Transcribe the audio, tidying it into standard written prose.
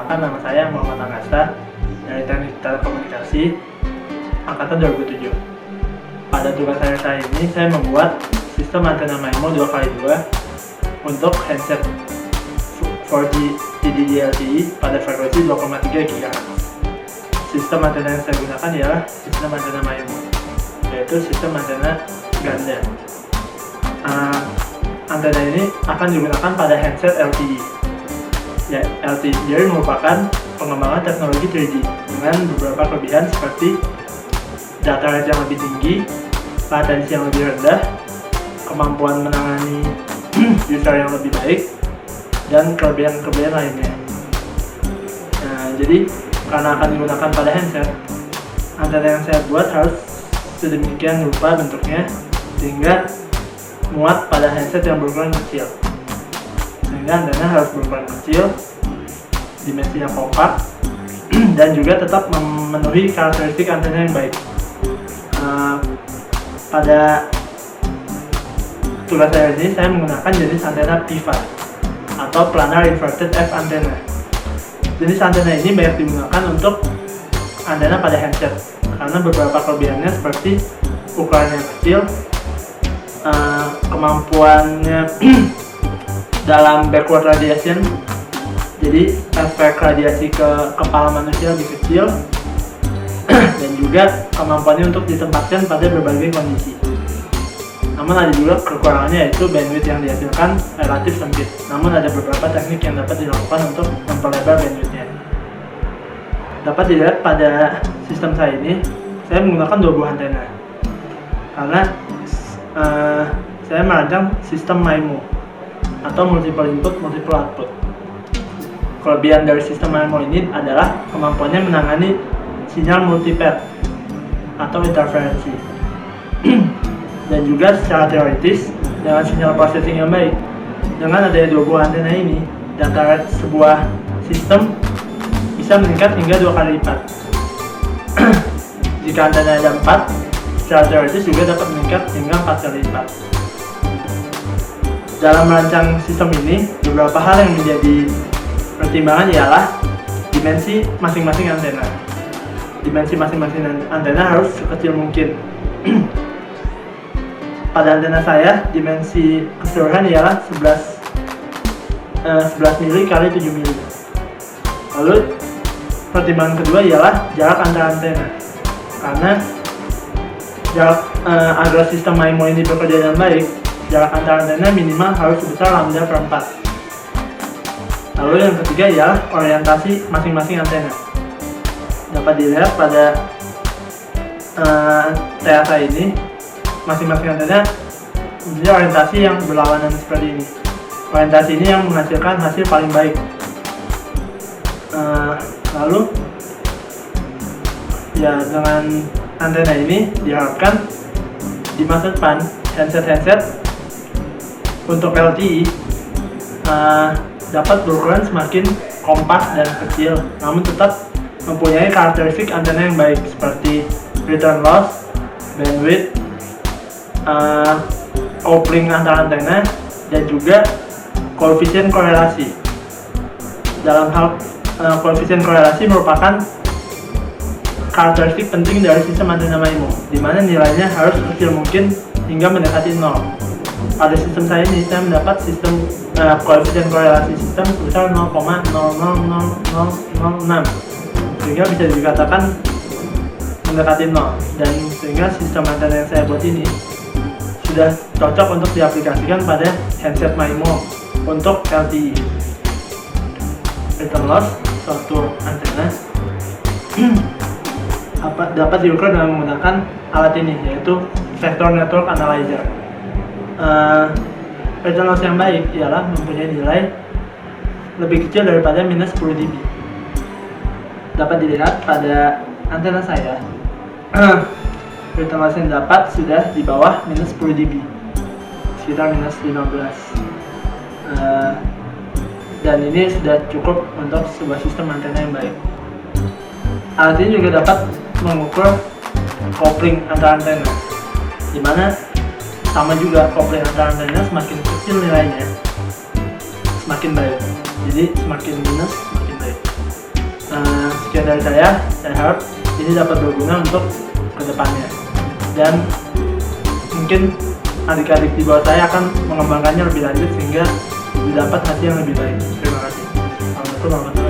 Perkenalkan, nama saya Muhammad Angasta dari Teknik Telekomunikasi Angkatan 2007. Pada tugas saya ini, saya membuat sistem antena MIMO 2x2 untuk handset 4G TD-LTE pada frekuensi 2,3 GHz. Sistem antena yang saya gunakan ialah sistem antena MIMO, yaitu sistem antena ganda. Antena ini akan digunakan pada handset LTE. Ya, LTE sendiri merupakan pengembangan teknologi 3G dengan beberapa kelebihan seperti data rate yang lebih tinggi, latensi yang lebih rendah, kemampuan menangani user yang lebih baik, dan kelebihan-kelebihan lainnya. Nah, jadi karena akan digunakan pada handset, antena yang saya buat harus sedemikian rupa bentuknya sehingga muat pada handset yang berukuran kecil. Sehingga antena harus berukuran kecil, dimensinya kompak, dan juga tetap memenuhi karakteristik antena yang baik. Pada tugas saya ini, saya menggunakan jenis antena PIFA atau Planar Inverted F Antenna. Jenis antena ini banyak digunakan untuk antena pada handset karena beberapa kelebihannya seperti ukurannya kecil, kemampuannya dalam backward radiation, jadi efek radiasi ke kepala manusia lebih kecil, dan juga kemampuannya untuk ditempatkan pada berbagai kondisi. Namun ada juga kekurangannya, yaitu bandwidth yang dihasilkan relatif sempit. Namun ada beberapa teknik yang dapat dilakukan untuk memperlebar bandwidthnya. Dapat dilihat pada sistem saya ini, saya menggunakan 2 buah antena karena saya merancang sistem MIMO atau multiple input, multiple output. Kelebihan dari sistem MIMO ini adalah kemampuannya menangani sinyal multipath atau interferensi. Dan juga secara teoritis, dengan sinyal processing yang baik, dengan adanya 2 buah antena ini, data rate sebuah sistem bisa meningkat hingga 2 kali lipat. Jika antena ada 4, secara teoritis juga dapat meningkat hingga 4 kali lipat. Dalam merancang sistem ini, beberapa hal yang menjadi pertimbangan ialah dimensi masing-masing antena. Dimensi masing-masing antena harus sekecil mungkin. Pada antena saya, dimensi keseluruhan ialah 11 mili kali 7 mili. Lalu, pertimbangan kedua ialah jarak antara antena. Karena agar sistem MIMO ini bekerja dengan baik, jarak antara antena minimal harus sebesar lambda per 4. Lalu yang ketiga ialah orientasi masing-masing antena. Dapat dilihat pada TA ini, masing-masing antena memiliki orientasi yang berlawanan seperti ini. Orientasi ini yang menghasilkan hasil paling baik. Lalu ya, dengan antena ini diharapkan di masa depan handset untuk LTE dapat berukuran semakin kompak dan kecil, namun tetap mempunyai karakteristik antena yang baik seperti return loss, bandwidth, coupling antar antena, dan juga koefisien korelasi. Dalam hal koefisien korelasi merupakan karakteristik penting dari sistem antena MIMO, di mana nilainya harus kecil mungkin hingga mendekati 0. Pada sistem saya ini, saya mendapat sistem koefisien korelasi sistem sebesar 0,000006, sehingga bisa dikatakan mendekati 0, dan sehingga sistem antena yang saya buat ini sudah cocok untuk diaplikasikan pada handset MIMO untuk LTE. Return loss suatu antena dapat diukur dengan menggunakan alat ini, yaitu Vector Network Analyzer. Return loss yang baik ialah mempunyai nilai lebih kecil daripada minus 10 dB. Dapat dilihat pada antena saya, return loss yang dapat sudah di bawah minus 10 dB, sekitar minus 15. Dan ini sudah cukup untuk sebuah sistem antena yang baik. Alat ini juga dapat mengukur coupling antar antena, di mana sama juga coupling antar antena semakin kecil nilainya semakin baik, jadi semakin minus semakin baik. sekian dari saya harap ini dapat berguna untuk kedepannya, dan mungkin adik-adik di bawah saya akan mengembangkannya lebih lanjut sehingga didapat hasil yang lebih baik. Terima kasih. Assalamualaikum warahmatullahi wabarakatuh.